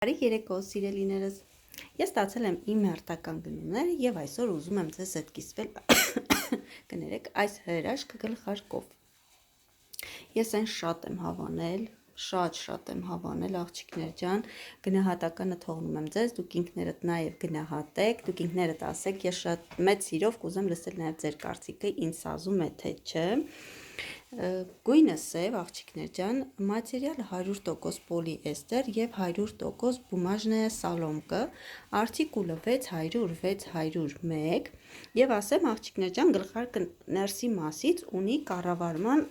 Բարի երեկո, սիրելիներս։ Ես ստացել եմ իմ հերթական գնումները եւ այսօր ուզում եմ ձեզ հետ կիսվել կներեք այս հրաշքը գլխարկով։ Ես այն շատ եմ հավանել, շատ եմ հավանել, աղջիկներ ջան, գնահատականը թողնում եմ ձեզ, դուք ինքներդ նաեւ գնահատեք, դուք ինքներդ ասեք, ես շատ մեծ սիրով կուզեմ լսել նաեւ ձեր կարծիքը, ինձ սազում է թե չէ։ Գույնը սև, աղջիկներ ջան, մատերիալը 100% պոլիեստեր եւ 100% բումաժնայա սալոմկը, արտիկուլը 600-601 եւ ասեմ աղջիկներ ջան, գլխարկը ներսի մասից ունի կառավարման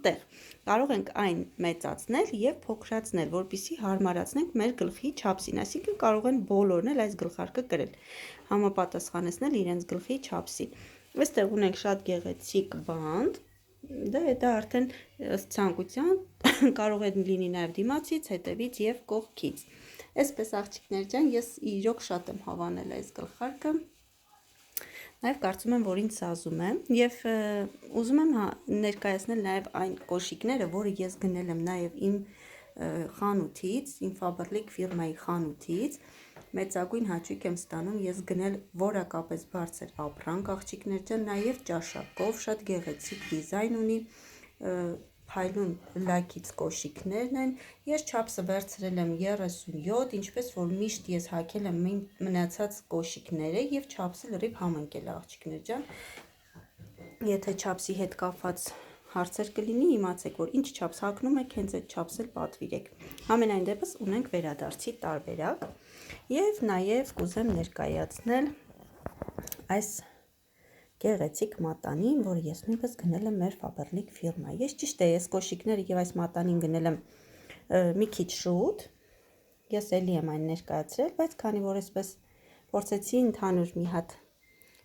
տեղ։ Կարող ենք այն մեծացնել եւ փոքրացնել, որպեսզի հարմարացնենք մեր գլխի չափսին, այսինքն կարող են բոլորն էլ այս գլխարկը կրել, համապատասխանեցնել իրենց գլխի չափսին։ Այստեղ ունենք շատ գեղեցիկ բանդ, դա արդեն ըստ ցանկության կարող է լինի նաև դիմացից, հետևից եւ կողքից։ Այսպես աղջիկներ ջան, ես իրոք շատ եմ հավանել այս գլխարկը։ Նաև կարծում եմ, որ ինձ սազում է եւ ուզում եմ ներկայացնել նաև այն կոշիկները, որը ես գնել եմ նաև իմ խանութից, իմ Faberlic ֆիրմայի խանութից։ Մեծագույն հաճույք եմ ստանում ես գնել որակապես բարձր ապրանք, աղջիկներ ջան, նաև ճաշակով, շատ գեղեցիկ դիզայն ունի, փայլուն լակից կոշիկներն են, ես չափսը վերցրել եմ 37, ինչպես որ միշտ ես հագել եմ մնացած կոշիկները եւ չափսը լրիվ համընկել է աղջիկներ ջան։ Եթե չափսի հետ կապված հարցեր կլինի, իմացեք, որ ինչ չափս հագնում եք, հենց այդ չափսը էլ պատվիրեք։ Համենայն դեպս ունենք վերադարձի տարբերակ եւ նաեւ կուզեմ ներկայացնել այս գեղեցիկ մատանին, որը ես նույնպես գնել եմ մեր Faberlic ֆիրմայի։ Ես ճիշտ է, ես կոշիկները եւ այս մատանին գնել եմ մի քիչ շուտ։ Ես էլի եմ այն ներկայացրել, բայց քանի որ այսպես փորձեցի ընդհանուր մի հատ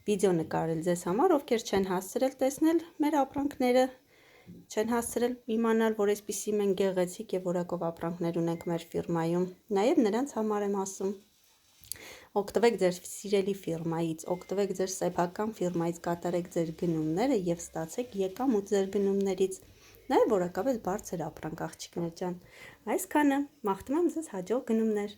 վիդեո նկարել ձեզ համար, ովքեր չեն հասցրել տեսնել մեր ապրանքները, չեն հասցրել իմանալ, որ այսպիսի մենք գեղեցիկ եւ որակով ապրանքներ ունենք մեր ֆիրմայում։ Նաեւ նրանց համար եմ ասում։ Օգտվեք ձեր սիրելի ֆիրմայից, օգտվեք ձեր սեփական ֆիրմայից, կատարեք ձեր գնումները եւ ստացեք եկամուտ ձեր գնումներից։ Նաեւ որակապես բարձր ապրանք աղջիկներ ջան։ Այսքանը, մաղթում եմ ձեզ հաջող գնումներ։